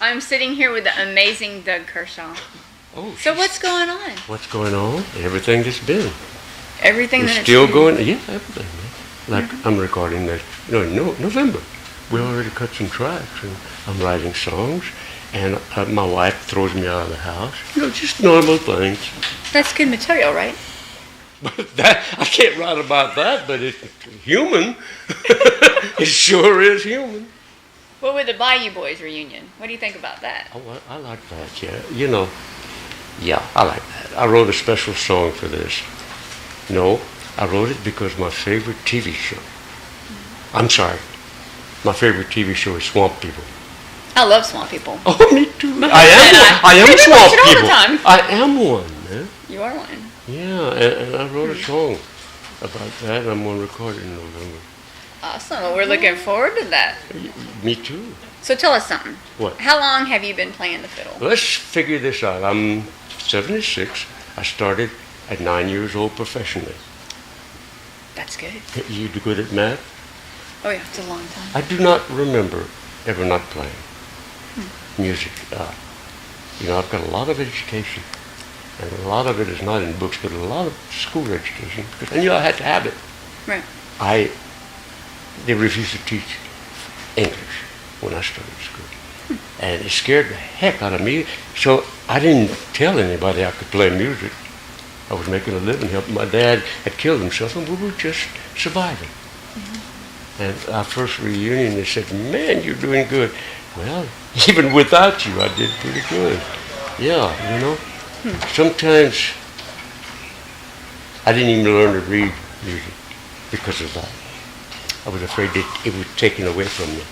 I'm sitting here with the amazing Doug Kershaw. Oh, So what's going on? what's going on? Everything that's been. Everything It's that's still going. Yeah, everything, man. Like I'm recording that. No, November. We already cut some tracks, and I'm writing songs. And my wife throws me out of the house. Just normal things. That's good material, right? But I can't write about that, but it's human. It sure is human. What with the Bayou Boys reunion? What do you think about that? Oh, I like that, yeah. Yeah, I like that. I wrote a special song for this. No, I wrote it because my favorite TV show. I'm sorry. My favorite TV show is Swamp People. I love Swamp People. Oh, me too. I am Swamp People. I am one, man. You are one. Yeah, and I wrote a song about that, and I'm going to record it in November. Awesome. Well, we're looking forward to that. Me too. So tell us something. What? How long have you been playing the fiddle? Let's figure this out. I'm 76. I started at 9 years old professionally. That's good. You good at math? Oh yeah, it's a long time. I do not remember ever not playing music. I've got a lot of education, and a lot of it is not in books, but a lot of school education, because I knew I had to have it. Right. They refused to teach English when I started school, and it scared the heck out of me, so I didn't tell anybody I could play music. I was making a living helping. My dad had killed himself, and we were just surviving. And our first reunion, they said, "Man, you're doing good." Well, even without you, I did pretty good. Yeah, Sometimes I didn't even learn to read music because of that. I was afraid that it was taken away from me.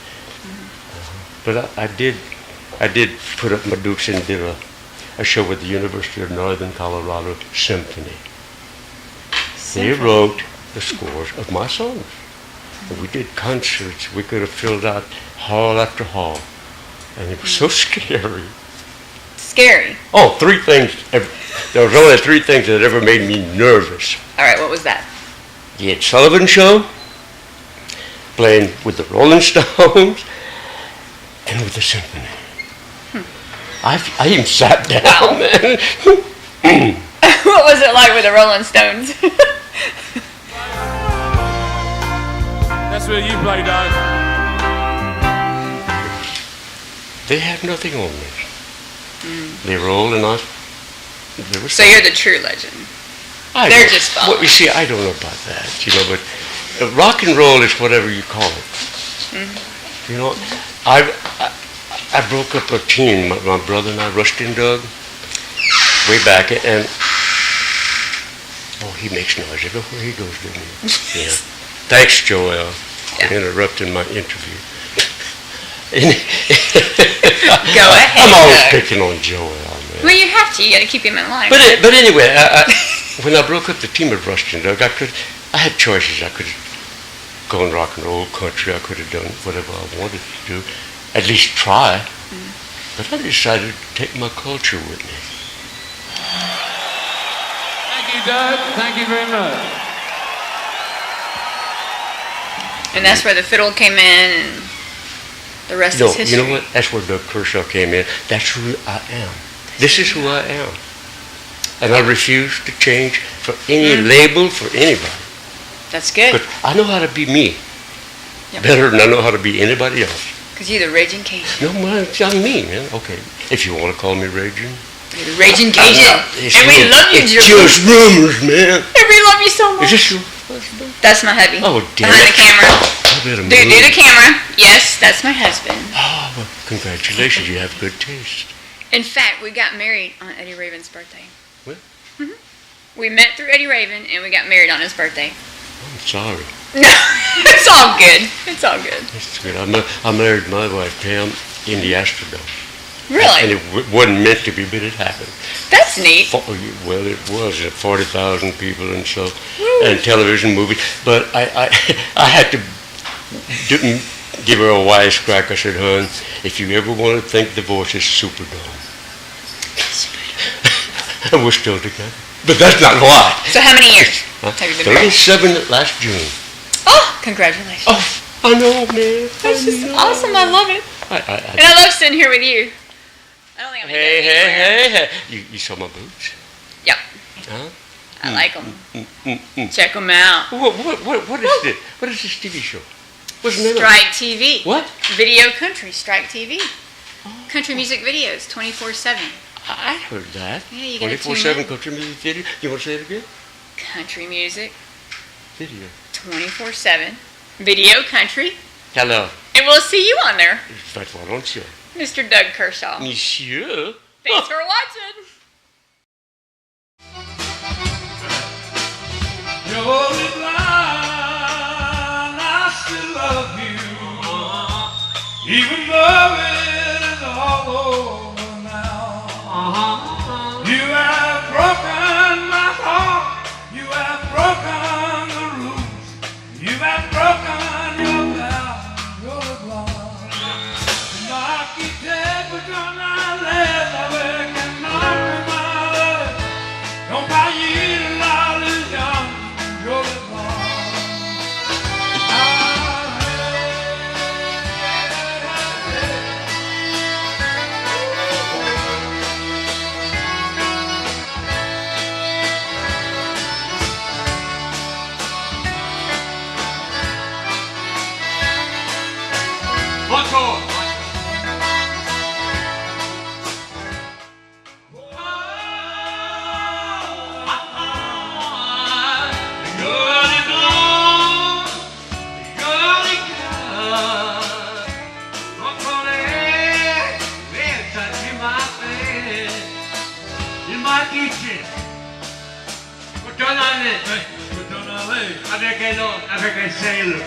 But I did put up my dukes and did a show with the University of Northern Colorado Symphony. They wrote the scores of my songs. And we did concerts. We could have filled out hall after hall. And it was so scary. Scary? Oh, 3 things. There was only 3 things that ever made me nervous. All right, what was that? The Ed Sullivan Show, playing with the Rolling Stones, and with the symphony. I even sat down. Wow. Man. What was it like with the Rolling Stones? That's where you play, Doug. They had nothing on me. They rolled and So you're the true legend. They're just following. Well, you see, I don't know about that, but rock and roll is whatever you call it. I broke up a team. My brother and I, Rusty and Doug, way back, and he makes noise. I go where he goes, doesn't he? Yeah. Thanks, Joel, for interrupting my interview. Go ahead. I'm always picking on Joel, man. Well, you have to. You got to keep him in line. But anyway, when I broke up the team of Rusty and Doug, I had choices. I could have gone rock and roll, country. I could have done whatever I wanted to do, at least try. But I decided to take my culture with me. Thank you, Doug. Thank you very much. And that's where the fiddle came in, and the rest is history. You know what? That's where Doug Kershaw came in. That's who I am. This is who I am. And I refuse to change for any label for anybody. That's good. But I know how to be me better than I know how to be anybody else. Because you're the Raging Cajun. No, man, I'm me, man. Okay. If you want to call me Raging. You're the Raging Cajun. And we love you, It's just rumors, man. And we love you so much. Is this your... That's my hubby. Oh, damn. Behind the camera. Do the camera. Yes, that's my husband. Oh, well, congratulations. You have good taste. In fact, we got married on Eddie Raven's birthday. What? We met through Eddie Raven, and we got married on his birthday. I'm sorry. No, it's all good. It's all good. It's good. I married my wife, Pam, in the Astrodome. Really? And it wasn't meant to be, but it happened. That's neat. Well, it was 40,000 people and so, and television, movies. But I had to give her a wisecrack. I said, "Hon, if you ever want to think the voice is Superdome," and we're still together. But that's not why. So how many years have you been married? 37 last June. Oh, congratulations. Oh, I know, man. That's just awesome. I love it. And I love sitting here with you. family. Hey. You saw my boots? Yep. Huh? I like them. Check them out. What is this? What is this TV show? What's the name of it? Strike TV. What? Video Country, Strike TV. Country music videos, 24/7. I heard that. Yeah, you gotta 24/7 country music video. You want to say it again? Country music, Video. 24/7. Video Country. Hello. And we'll see you on there, Faites volontiers. Mr. Doug Kershaw. Monsieur. Thanks for watching. You're only blind, I still love you. Even though it is all over now. You have broken my heart. You have broken the rules. You have broken your vows. You're blind. And I keep taking on my legs. I can knock my legs. Don't buy you all is young. You're blind. Encore. Avec un sailor.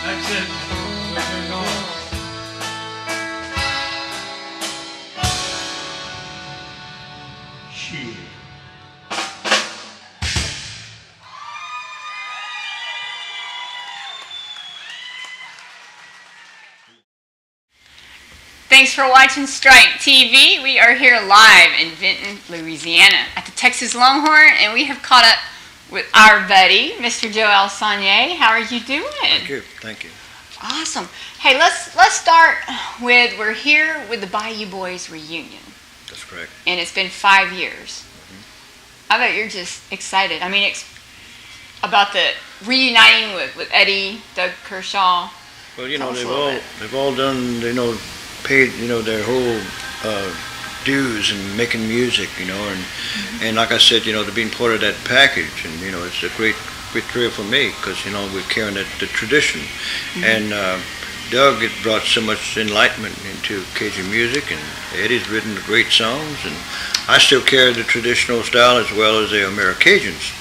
That's it. Shit. Thanks for watching Strike TV. We are here live in Vinton, Louisiana at the Texas Longhorn, and we have caught up with our buddy, Mr. Joel Sonnier. How are you doing? Thank you. Awesome. Hey, let's start with, we're here with the Bayou Boys reunion. That's correct. And it's been 5 years. I bet you're just excited. I mean, about the reuniting with Eddie, Doug Kershaw. Well, Tell us a little bit. they've all done, paid, their whole dues and making music, and like I said, they're being part of that package, and it's a great thrill for me because we're carrying the tradition, and Doug has brought so much enlightenment into Cajun music, and Eddie's written great songs, and I still carry the traditional style as well as the Americajuns,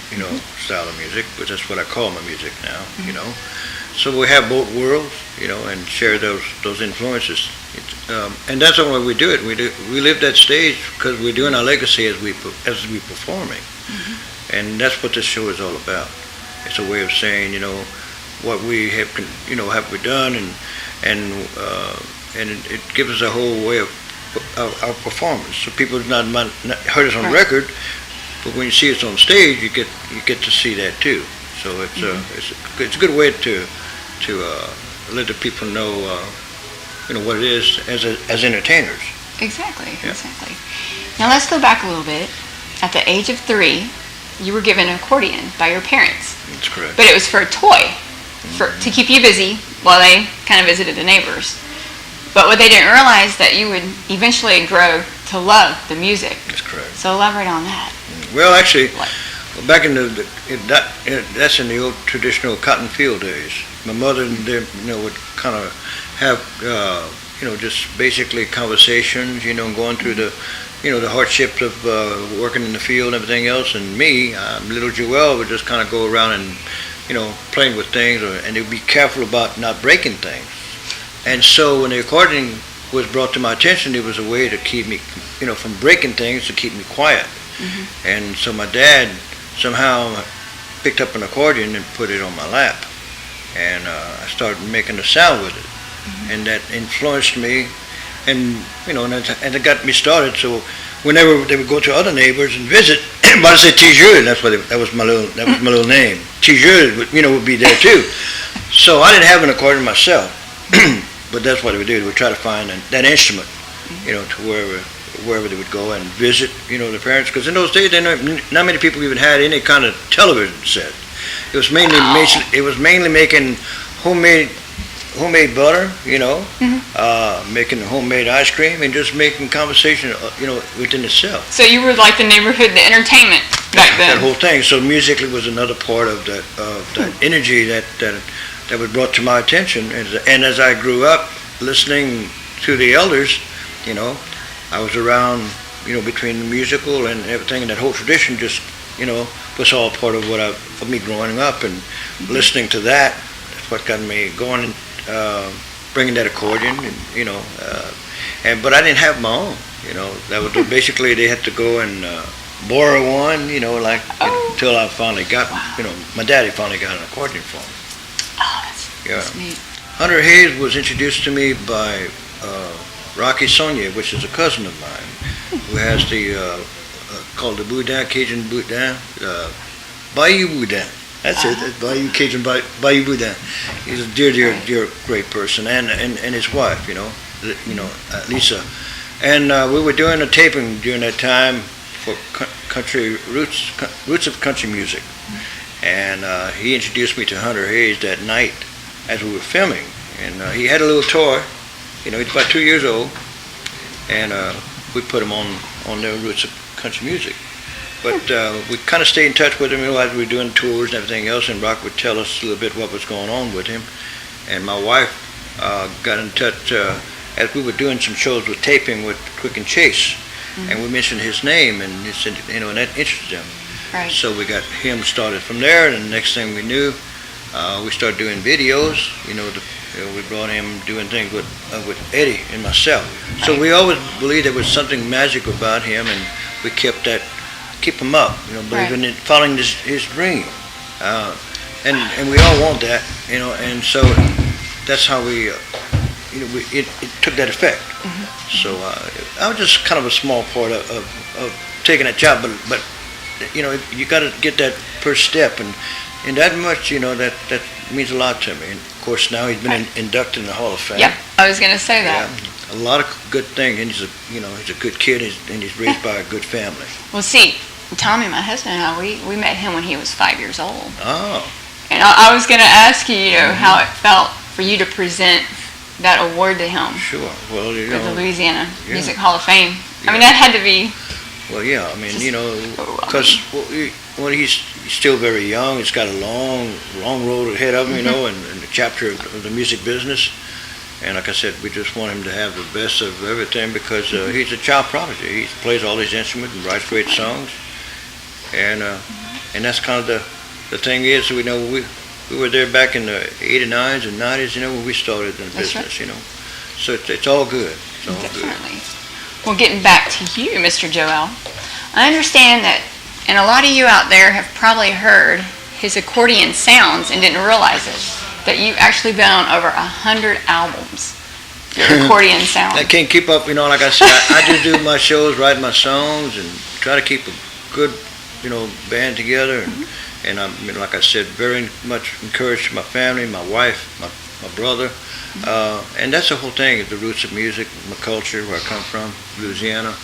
style of music, but that's what I call my music now, So we have both worlds, and share those influences. And that's the way we do it. We live that stage because we're doing our legacy as we performing, and that's what this show is all about. It's a way of saying, what we have, have we done, and it gives us a whole way of our performance. So people not heard us on record, but when you see us on stage, you get to see that too. So it's a good way to let the people know what it is as entertainers. Exactly. Now let's go back a little bit. At the age of 3, you were given an accordion by your parents. That's correct. But it was for a toy, to keep you busy while they kind of visited the neighbors. But what they didn't realize that you would eventually grow to love the music. That's correct. So elaborate on that. Well, actually, Back in that's in the old traditional cotton field days. My mother and them, would kind of have, just basically conversations, going through the hardships of working in the field and everything else. And me, little Joel, would just kind of go around and, playing with things, and they'd be careful about not breaking things. And so when the accordion was brought to my attention, it was a way to keep me, from breaking things, to keep me quiet. Mm-hmm. And so my dad somehow picked up an accordion and put it on my lap, and I started making a sound with it. Mm-hmm. And that influenced me, and and it got me started. So whenever they would go to other neighbors and visit, but I said Tijeux, that was my little name. Tijeux, would be there too. So I didn't have an accordion myself, but that's what they would do. They would try to find that instrument, to wherever they would go and visit, the parents. Because in those days, not many people even had any kind of television set. It was mainly making homemade butter, making homemade ice cream, and just making conversation, within itself. So you were like the neighborhood, the entertainment back then. That whole thing. So musically was another part of that energy that was brought to my attention. And as I grew up listening to the elders, I was around, between the musical and everything, and that whole tradition just, was all part of of me growing up and listening to that. That's what got me going and bringing that accordion, and but I didn't have my own. That was basically they had to go and borrow one, until I finally got, my daddy finally got an accordion for me. Oh, that's neat. Hunter Hayes was introduced to me by Rocky Sonnier, which is a cousin of mine, who has the called the Boudin, Cajun Boudin, Bayou Boudin. That's it. That's Bayou Cajun Bayou Boudin. He's a dear great person, and his wife, Lisa, and we were doing a taping during that time for country roots of country music, and he introduced me to Hunter Hayes that night as we were filming, and he had a little toy. He's about 2 years old, and we put him on the roots of country music. But we kind of stayed in touch with him as we were doing tours and everything else, and Rock would tell us a little bit what was going on with him. And my wife got in touch as we were doing some shows with taping with Quick and Chase, and we mentioned his name, and he said, and that interested him. Right. So we got him started from there, and the next thing we knew, we started doing videos. We brought him doing things with Eddie and myself. So we always believed there was something magical about him, and we keep him up, believing in following his dream. And we all want that, and so that's how we, it took that effect. Mm-hmm. So I was just kind of a small part of taking that job, but you got to get that first step, and that much, that means a lot to me. And of course, now he's been inducted in the Hall of Fame. Yeah, I was going to say that. Yeah, a lot of good things, and he's a good kid, and he's raised by a good family. Well, see, Tommy, my husband and I, we met him when he was 5 years old. Oh. And I was going to ask you, how it felt for you to present that award to him. Sure. Well, for the Louisiana Music Hall of Fame. Yeah. I mean, that had to be. Well, yeah. I mean, because he's still very young. He's got a long road ahead of him, and the chapter of the music business. And like I said, we just want him to have the best of everything because he's a child prodigy. He plays all these instruments and writes great songs. And that's kind of the thing is, we were there back in the 89s and 90s, when we started in the business, right. So it's all good. It's all Definitely. good. Well, getting back to you, Mr. Joel, I understand that, and a lot of you out there have probably heard his accordion sounds and didn't realize it, that you've actually been on over 100 albums. Your accordion sound. I can't keep up, like I said, I just do my shows, write my songs, and try to keep a good, band together. And I'm, like I said, very much encouraged my family, my wife, my brother. And that's the whole thing, the roots of music, my culture, where I come from, Louisiana.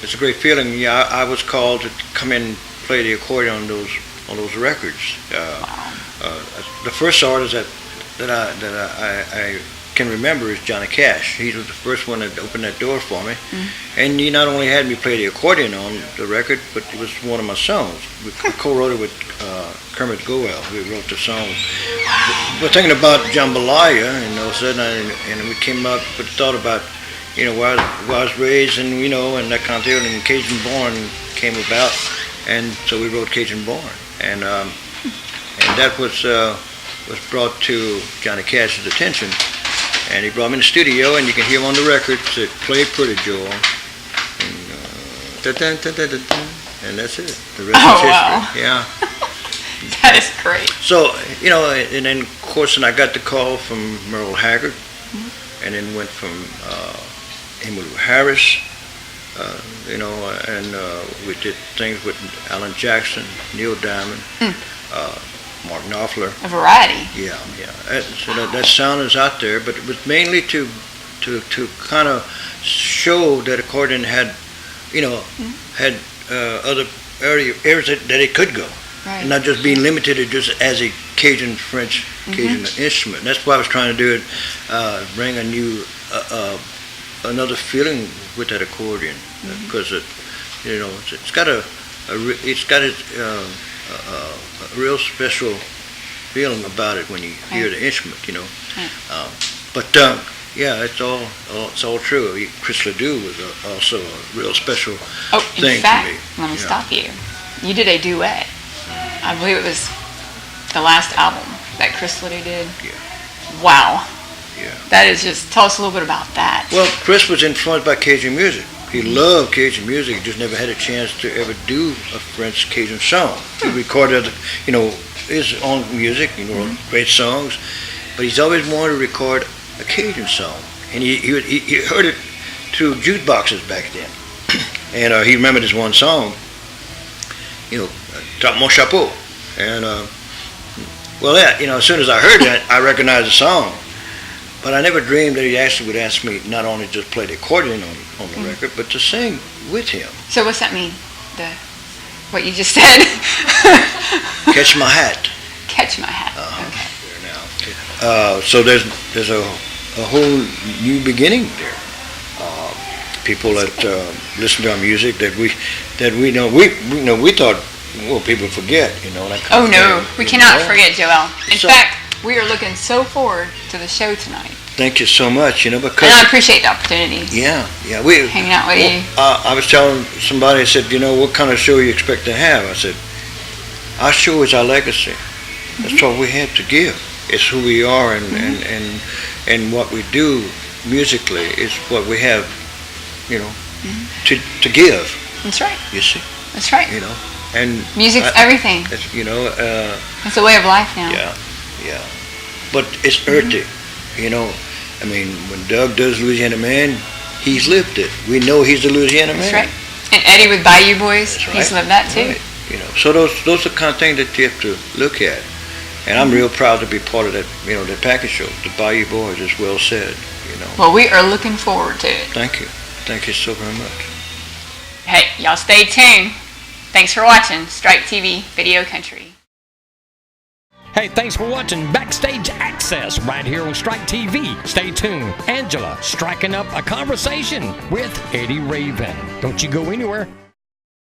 It's a great feeling. Yeah, I was called to come in and play the accordion on those records. Wow. The first artist that I can remember is Johnny Cash. He was the first one that opened that door for me. And he not only had me play the accordion on the record, but it was one of my songs. We co-wrote it with Kermit Goel, who wrote the song. We're thinking about jambalaya, and all of a sudden, and we came up with the thought about, where I was raised, and and that kind of thing. And Cajun Born came about, and so we wrote Cajun Born, and that was brought to Johnny Cash's attention, and he brought me in the studio, and you can hear him on the record. Said, "Play pretty, Joel," and that's it. The rest is history. Wow. Yeah. That is great. So, and then, of course, I got the call from Merle Haggard, and then went from Emmylou Harris, and we did things with Alan Jackson, Neil Diamond, Mark Knopfler. A variety. Yeah. So that sound is out there, but it was mainly to kind of show that accordion had, had other areas that it could go. Right. And not just being limited to just as a Cajun French Cajun instrument. That's what I was trying to do, bring a new another feeling with that accordion, because it's got a real special feeling about it when you hear the instrument, But it's all true. Chris Ledoux was also a real special thing in fact, to me. Let me stop you. You did a duet. I believe it was the last album that Chris Ledoux did. Yeah. Wow. Yeah. That is just, tell us a little bit about that. Well, Chris was influenced by Cajun music. He loved Cajun music. He just never had a chance to ever do a French Cajun song. He recorded, his own music, great songs, but he's always wanted to record a Cajun song. And he heard it through jukeboxes back then. And he remembered his one song, Drop Mon Chapeau. And, as soon as I heard that, I recognized the song. But I never dreamed that he actually would ask me not only just play the accordion on the record, but to sing with him. So what's that mean? What you just said? Catch My Hat. Catch My Hat. Okay. There now. So there's a whole new beginning there. People that listen to our music that we know we thought people forget Oh no, we cannot forget Joel. In So- fact, we are looking so forward to the show tonight. Thank you so much. Because And I appreciate the opportunity. yeah, we Hanging out with you. I was telling somebody, I said, what kind of show you expect to have? I said, our show is our legacy. That's what we have to give. It's who we are, and what we do musically is what we have, to give. That's right. You see, That's right. and Music's everything. it's, It's a way of life now. yeah, but it's earthy. When Doug does Louisiana Man, he's lived it. We know he's a Louisiana That's man. right. And Eddie with Bayou Boys, That's he's right. lived that too. Right. So those are the kind of things that you have to look at. And I'm real proud to be part of that, that package show. The Bayou Boys, is well said, Well, we are looking forward to it. Thank you. Thank you so very much. Hey, y'all stay tuned. Thanks for watching Strike TV Video Country. Hey, thanks for watching Backstage Access right here on Strike TV. Stay tuned. Angela striking up a conversation with Eddie Raven. Don't you go anywhere.